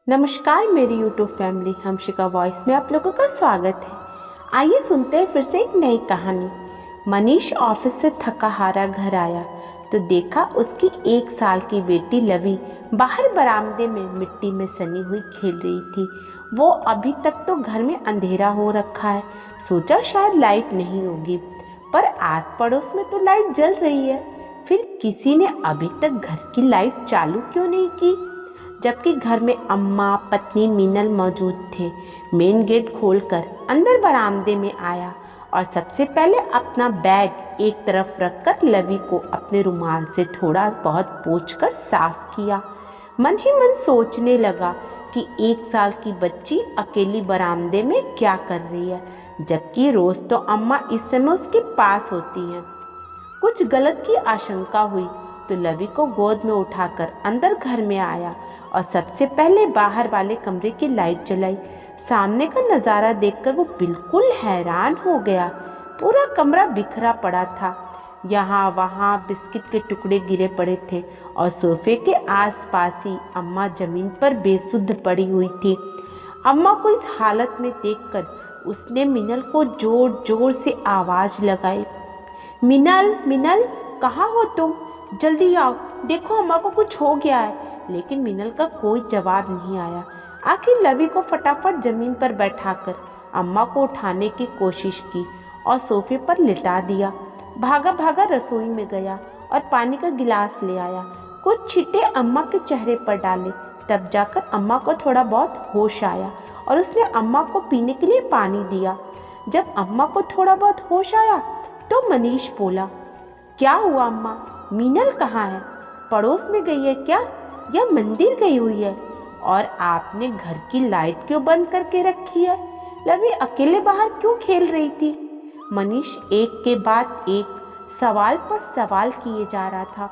नमस्कार मेरी YouTube family, हमशिका voice में आप लोगों का स्वागत है। आइए सुनते हैं फिर से एक नई कहानी। मनीष ऑफिस से थका हारा घर आया तो देखा उसकी 1 साल की बेटी लवी बाहर बरामदे में मिट्टी में सनी हुई खेल रही थी। वो अभी तक तो घर में अंधेरा हो रखा है, सोचा शायद लाइट नहीं होगी, पर आस पड़ोस में तो लाइट जल रही है। फिर किसी ने अभी तक घर की लाइट चालू क्यों नहीं की, जबकि घर में अम्मा पत्नी मीनल मौजूद थे। मेन गेट खोलकर अंदर बरामदे में आया और सबसे पहले अपना बैग एक तरफ रखकर लवी को अपने रुमाल से थोड़ा बहुत पोंछकर साफ किया। मन ही मन सोचने लगा कि 1 साल की बच्ची अकेली बरामदे में क्या कर रही है, जबकि रोज तो अम्मा इस समय उसके पास होती हैं। कुछ गलत की आशंका हुई तो लवी को गोद में उठाकर अंदर घर में आया और सबसे पहले बाहर वाले कमरे की लाइट जलाई। सामने का नज़ारा देखकर वो बिल्कुल हैरान हो गया। पूरा कमरा बिखरा पड़ा था, यहाँ वहाँ बिस्किट के टुकड़े गिरे पड़े थे और सोफे के आसपास ही अम्मा जमीन पर बेसुध पड़ी हुई थी। अम्मा को इस हालत में देखकर उसने मिनल को जोर जोर से आवाज़ लगाई, मिनल मिनल कहाँ हो तुम, जल्दी आओ, देखो अम्मा को कुछ हो गया है। लेकिन मिनल का कोई जवाब नहीं आया। आखिर लवी को फटाफट जमीन पर बैठाकर अम्मा को उठाने की कोशिश की और सोफे पर लिटा दिया। भागा भागा रसोई में गया और पानी का गिलास ले आया। कुछ छींटे अम्मा के चेहरे पर डाले, तब जाकर अम्मा को थोड़ा बहुत होश आया और उसने अम्मा को पीने के लिए पानी दिया। जब अम्मा को थोड़ा बहुत होश आया तो मनीष बोला, क्या हुआ अम्मा, मीनल कहाँ है, पड़ोस में गई है क्या या मंदिर गई हुई है? और आपने घर की लाइट क्यों बंद करके रखी है? लवी अकेले बाहर क्यों खेल रही थी? मनीष एक के बाद एक सवाल पर सवाल किए जा रहा था।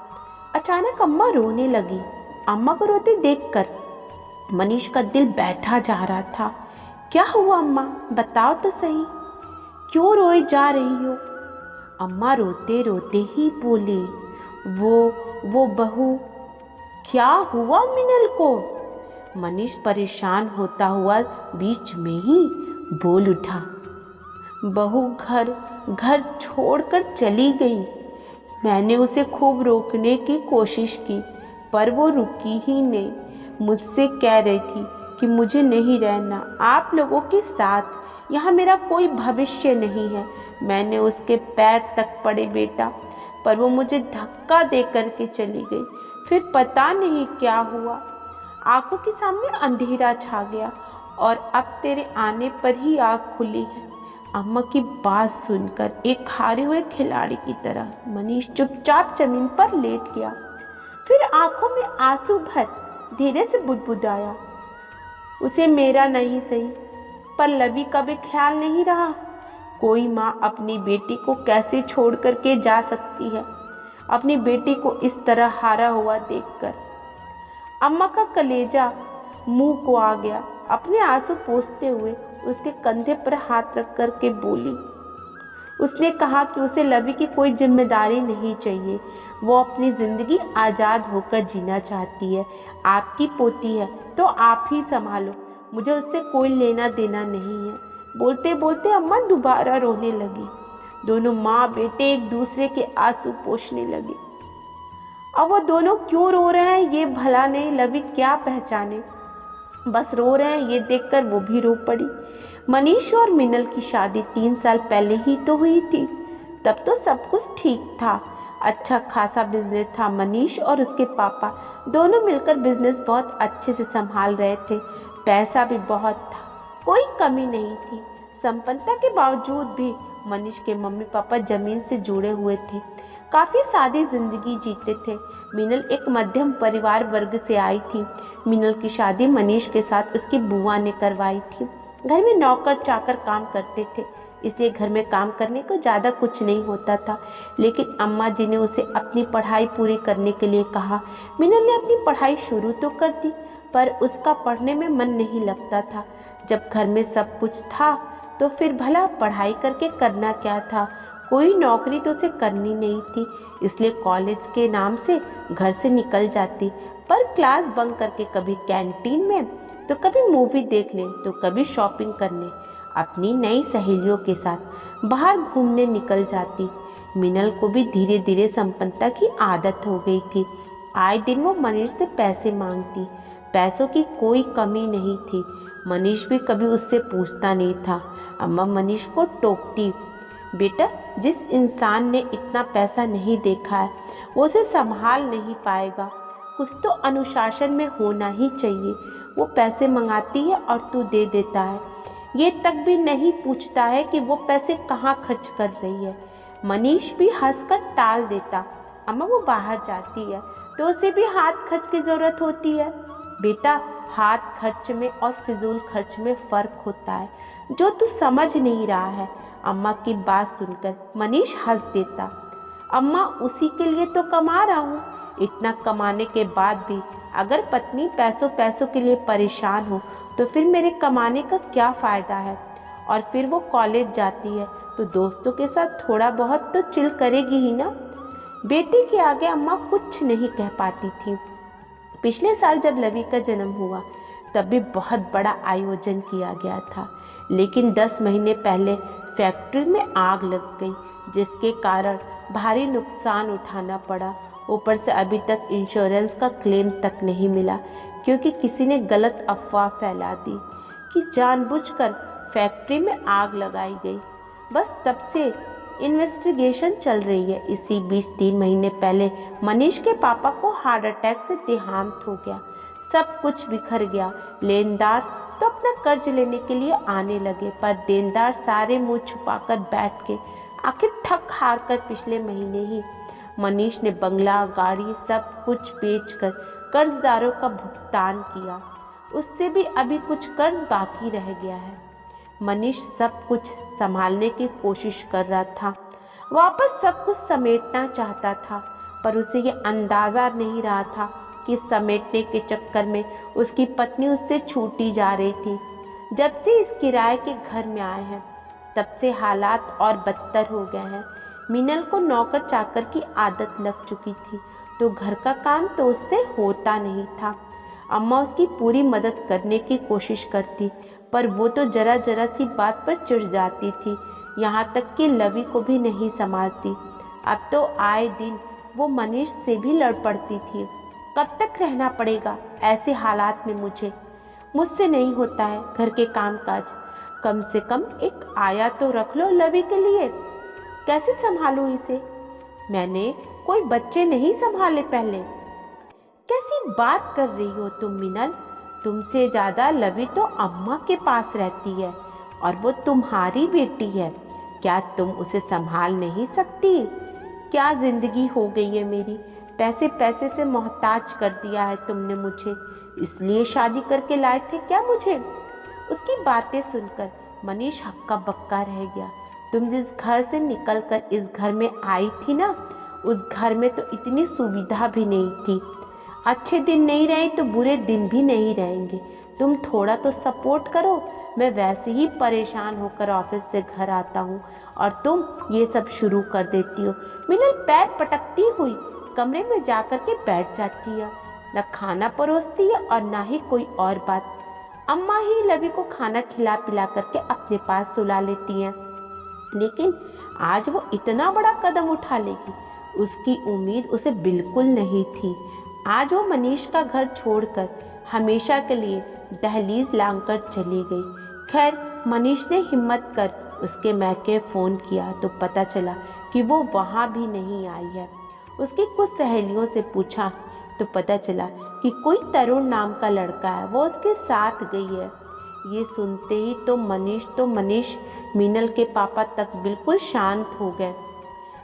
अचानक अम्मा रोने लगी। अम्मा को रोते देखकर मनीष का दिल बैठा जा रहा था। क्या हुआ अम्मा, बताओ तो सही, क्यों रोए जा रही हो? अम्मा रोते रोते ही बोली, वो बहू। क्या हुआ मिनल को? मनीष परेशान होता हुआ बीच में ही बोल उठा, बहू घर छोड़कर चली गई। मैंने उसे खूब रोकने की कोशिश की पर वो रुकी ही नहीं। मुझसे कह रही थी कि मुझे नहीं रहना आप लोगों के साथ, यहाँ मेरा कोई भविष्य नहीं है। मैंने उसके पैर तक पड़े बेटा, पर वो मुझे धक्का दे करके चली गई। फिर पता नहीं क्या हुआ, आंखों के सामने अंधेरा छा गया और अब तेरे आने पर ही आँख खुली है। अम्मा की बात सुनकर एक हारे हुए खिलाड़ी की तरह मनीष चुपचाप जमीन पर लेट गया। फिर आंखों में आंसू भर धीरे से बुदबुदाया, उसे मेरा नहीं सही पर लवी का भी ख्याल नहीं रहा। कोई माँ अपनी बेटी को कैसे छोड़ करके जा सकती है? अपनी बेटी को इस तरह हारा हुआ देखकर अम्मा का कलेजा मुंह को आ गया। अपने आंसू पोंछते हुए उसके कंधे पर हाथ रख कर के बोली। उसने कहा कि उसे लवी की कोई जिम्मेदारी नहीं चाहिए, वो अपनी जिंदगी आज़ाद होकर जीना चाहती है। आपकी पोती है तो आप ही संभालो, मुझे उससे कोई लेना देना नहीं है। बोलते बोलते अम्मा दोबारा रोने लगी। दोनों माँ बेटे एक दूसरे के आंसू पोंछने लगे। अब वो दोनों क्यों रो रहे हैं ये भला नहीं लवी क्या पहचाने, बस रो रहे हैं ये देखकर वो भी रो पड़ी। मनीष और मिनल की शादी 3 साल पहले ही तो हुई थी। तब तो सब कुछ ठीक था, अच्छा खासा बिजनेस था। मनीष और उसके पापा दोनों मिलकर बिजनेस बहुत अच्छे से संभाल रहे थे। पैसा भी बहुत था, कोई कमी नहीं थी। संपन्नता के बावजूद भी मनीष के मम्मी पापा जमीन से जुड़े हुए थे, काफ़ी सादी जिंदगी जीते थे। मिनल एक मध्यम परिवार वर्ग से आई थी। मिनल की शादी मनीष के साथ उसकी बुआ ने करवाई थी। घर में नौकर चाकर काम करते थे, इसलिए घर में काम करने को ज़्यादा कुछ नहीं होता था। लेकिन अम्मा जी ने उसे अपनी पढ़ाई पूरी करने के लिए कहा। मिनल ने अपनी पढ़ाई शुरू तो कर दी, पर उसका पढ़ने में मन नहीं लगता था। जब घर में सब कुछ था तो फिर भला पढ़ाई करके करना क्या था? कोई नौकरी तो उसे करनी नहीं थी, इसलिए कॉलेज के नाम से घर से निकल जाती, पर क्लास बंक करके कभी कैंटीन में तो कभी मूवी देखने तो कभी शॉपिंग करने अपनी नई सहेलियों के साथ बाहर घूमने निकल जाती। मिनल को भी धीरे धीरे संपन्नता की आदत हो गई थी। आए दिन वो मनीष से पैसे मांगती। पैसों की कोई कमी नहीं थी। मनीष भी कभी उससे पूछता नहीं था। अम्मा मनीष को टोकती, बेटा जिस इंसान ने इतना पैसा नहीं देखा है वो उसे संभाल नहीं पाएगा। कुछ तो अनुशासन में होना ही चाहिए। वो पैसे मंगाती है और तू दे देता है। ये तक भी नहीं पूछता है कि वो पैसे कहाँ खर्च कर रही है। मनीष भी हंसकर टाल देता। अम्मा वो बाहर जाती है तो उसे भी हाथ खर्च की ज़रूरत होती है। बेटा हाथ खर्च में और फिजूल खर्च में फ़र्क होता है जो तू समझ नहीं रहा है। अम्मा की बात सुनकर मनीष हंस देता। अम्मा उसी के लिए तो कमा रहा हूँ। इतना कमाने के बाद भी अगर पत्नी पैसों पैसों के लिए परेशान हो तो फिर मेरे कमाने का क्या फ़ायदा है। और फिर वो कॉलेज जाती है तो दोस्तों के साथ थोड़ा बहुत तो चिल करेगी ही ना। बेटी के आगे अम्मा कुछ नहीं कह पाती थी। पिछले साल जब लवी का जन्म हुआ तब भी बहुत बड़ा आयोजन किया गया था, लेकिन 10 महीने पहले फैक्ट्री में आग लग गई जिसके कारण भारी नुकसान उठाना पड़ा। ऊपर से अभी तक इंश्योरेंस का क्लेम तक नहीं मिला क्योंकि किसी ने गलत अफवाह फैला दी कि जानबूझकर फैक्ट्री में आग लगाई गई। बस तब से इन्वेस्टिगेशन चल रही है। इसी बीच 3 महीने पहले मनीष के पापा को हार्ट अटैक से देहांत हो गया। सब कुछ बिखर गया। लेनदार तो अपना कर्ज लेने के लिए आने लगे पर देनदार सारे मुंह छुपाकर बैठ के आखिर थक हार कर पिछले महीने ही मनीष ने बंगला गाड़ी सब कुछ बेचकर कर्जदारों का भुगतान किया। उससे भी अभी कुछ कर्ज बाकी रह गया है। मनीष सब कुछ संभालने की कोशिश कर रहा था, वापस सब कुछ समेटना चाहता था, पर उसे ये अंदाज़ा नहीं रहा था कि समेटने के चक्कर में उसकी पत्नी उससे छूटी जा रही थी। जब से इस किराए के घर में आए हैं तब से हालात और बदतर हो गए हैं। मिनल को नौकर चाकर की आदत लग चुकी थी तो घर का काम तो उससे होता नहीं था। अम्मा उसकी पूरी मदद करने की कोशिश करती पर वो तो जरा जरा सी बात पर चिढ़ जाती थी, यहाँ तक कि लवी को भी नहीं संभालती। अब तो आए दिन वो मनीष से भी लड़ पड़ती थी। कब तक रहना पड़ेगा ऐसे हालात में मुझसे नहीं होता है घर के काम काज। कम से कम एक आया तो रख लो लवी के लिए। कैसे संभालूं इसे? मैंने कोई बच्चे नहीं संभाले पहले। कैसी बात कर रही हो तुम मिनल? तुमसे ज़्यादा लवी तो अम्मा के पास रहती है और वो तुम्हारी बेटी है। क्या तुम उसे संभाल नहीं सकती? क्या जिंदगी हो गई है मेरी? पैसे पैसे से मोहताज कर दिया है तुमने मुझे, इसलिए शादी करके लाए थे क्या मुझे? उसकी बातें सुनकर मनीष हक्का बक्का रह गया। तुम जिस घर से निकलकर इस घर में आई थी ना, उस घर में तो इतनी सुविधा भी नहीं थी। अच्छे दिन नहीं रहे तो बुरे दिन भी नहीं रहेंगे। तुम थोड़ा तो सपोर्ट करो। मैं वैसे ही परेशान होकर ऑफिस से घर आता हूँ और तुम ये सब शुरू कर देती हो। मिनल पैर पटकती हुई कमरे में जाकर के बैठ जाती है। न खाना परोसती है और ना ही कोई और बात। अम्मा ही लवी को खाना खिला पिला करके अपने पास सुला लेती हैं, लेकिन आज वो इतना बड़ा कदम उठा लेगी उसकी उम्मीद उसे बिल्कुल नहीं थी। आज वो मनीष का घर छोड़कर हमेशा के लिए दहलीज लांघकर चली गई। खैर मनीष ने हिम्मत कर उसके मैके फ़ोन किया तो पता चला कि वो वहाँ भी नहीं आई है। उसकी कुछ सहेलियों से पूछा तो पता चला कि कोई तरुण नाम का लड़का है, वो उसके साथ गई है। ये सुनते ही तो मनीष मीनल के पापा तक बिल्कुल शांत हो गए।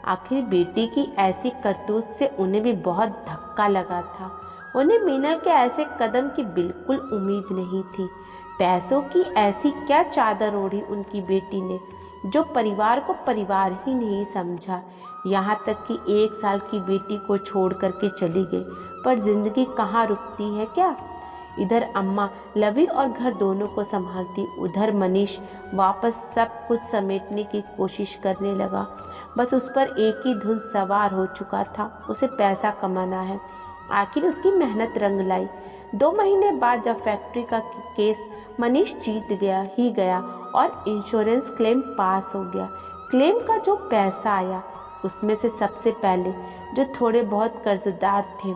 आखिर बेटी की ऐसी करतूत से उन्हें भी बहुत धक्का लगा था। उन्हें मीनल के ऐसे कदम की बिल्कुल उम्मीद नहीं थी। पैसों की ऐसी क्या चादर ओढ़ी उनकी बेटी ने जो परिवार को परिवार ही नहीं समझा। यहाँ तक कि 1 साल की बेटी को छोड़ करके चली गई, पर जिंदगी कहाँ रुकती है क्या। इधर अम्मा लवी और घर दोनों को संभालती, उधर मनीष वापस सब कुछ समेटने की कोशिश करने लगा। बस उस पर एक ही धुन सवार हो चुका था, उसे पैसा कमाना है आखिर उसकी मेहनत रंग लाई। 2 महीने बाद जब फैक्ट्री का केस मनीष जीत गया और इंश्योरेंस क्लेम पास हो गया। क्लेम का जो पैसा आया उसमें से सबसे पहले जो थोड़े बहुत कर्जदार थे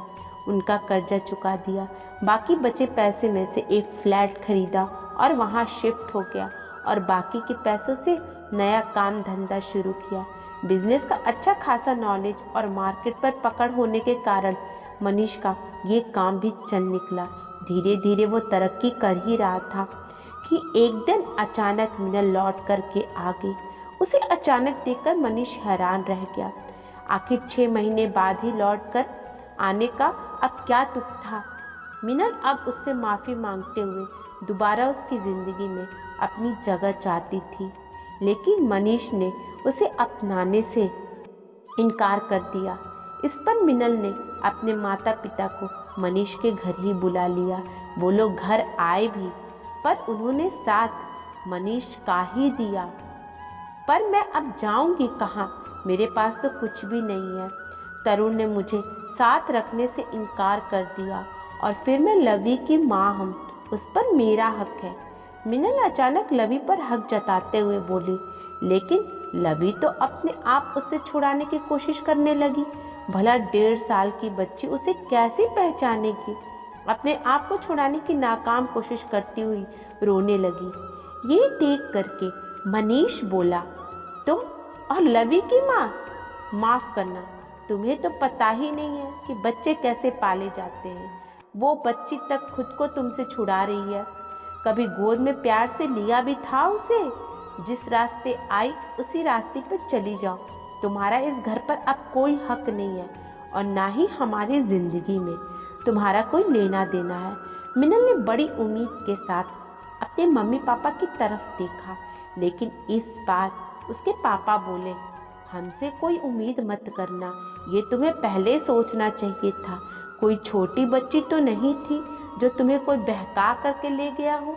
उनका कर्जा चुका दिया। बाकी बचे पैसे में से एक फ्लैट खरीदा और वहाँ शिफ्ट हो गया और बाकी के पैसों से नया काम धंधा शुरू किया। बिजनेस का अच्छा खासा नॉलेज और मार्केट पर पकड़ होने के कारण मनीष का ये काम भी चल निकला। धीरे धीरे वो तरक्की कर ही रहा था कि एक दिन अचानक मिनल लौट करके आ गई। उसे अचानक देखकर मनीष हैरान रह गया। आखिर 6 महीने बाद ही लौट कर आने का अब क्या तुक था। मिनल अब उससे माफ़ी मांगते हुए दोबारा उसकी ज़िंदगी में अपनी जगह चाहती थी, लेकिन मनीष ने उसे अपनाने से इनकार कर दिया। इस पर मिनल ने अपने माता पिता को मनीष के घर ही बुला लिया। वो लोग घर आए भी, पर उन्होंने साथ मनीष का ही दिया। पर मैं अब जाऊंगी कहाँ, मेरे पास तो कुछ भी नहीं है। तरुण ने मुझे साथ रखने से इनकार कर दिया और फिर मैं लवी की माँ हूँ, उस पर मेरा हक है। मिनल अचानक लवी पर हक जताते हुए बोली, लेकिन लवी तो अपने आप उससे छुड़ाने की कोशिश करने लगी। भला 1.5 साल की बच्ची उसे कैसे पहचानेगी। अपने आप को छुड़ाने की नाकाम कोशिश करती हुई रोने लगी। ये देख करके मनीष बोला, तुम और लवी की माँ? माफ़ करना, तुम्हें तो पता ही नहीं है कि बच्चे कैसे पाले जाते हैं। वो बच्ची तक खुद को तुमसे छुड़ा रही है। कभी गोद में प्यार से लिया भी था उसे? जिस रास्ते आई उसी रास्ते पर चली जाओ। तुम्हारा इस घर पर अब कोई हक नहीं है और ना ही हमारी ज़िंदगी में तुम्हारा कोई लेना देना है। मिनल ने बड़ी उम्मीद के साथ अपने मम्मी पापा की तरफ देखा, लेकिन इस बार उसके पापा बोले, हमसे कोई उम्मीद मत करना, ये तुम्हें पहले सोचना चाहिए था। कोई छोटी बच्ची तो नहीं थी जो तुम्हें कोई बहका करके ले गया हो।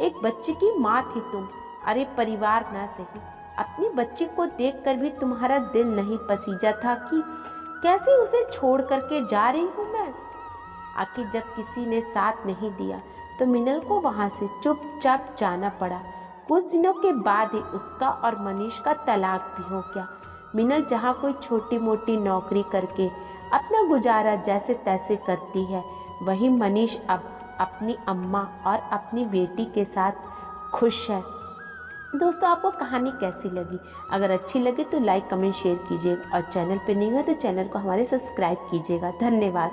एक बच्ची की माँ थी तुम। अरे परिवार ना सही, अपनी बच्ची को देखकर भी तुम्हारा दिल नहीं पसीजा था कि कैसे उसे छोड़ करके जा रही हूँ मैं। आखिर जब किसी ने साथ नहीं दिया तो मिनल को वहाँ से चुपचाप जाना पड़ा। कुछ दिनों के बाद ही उसका और मनीष का तलाक भी हो गया। मिनल जहाँ कोई छोटी मोटी नौकरी करके अपना गुजारा जैसे तैसे करती है, वहीं मनीष अब अपनी अम्मा और अपनी बेटी के साथ खुश है। दोस्तों, आपको कहानी कैसी लगी? अगर अच्छी लगे तो लाइक कमेंट शेयर कीजिएगा और चैनल पे नहीं हो तो चैनल को हमारे सब्सक्राइब कीजिएगा। धन्यवाद।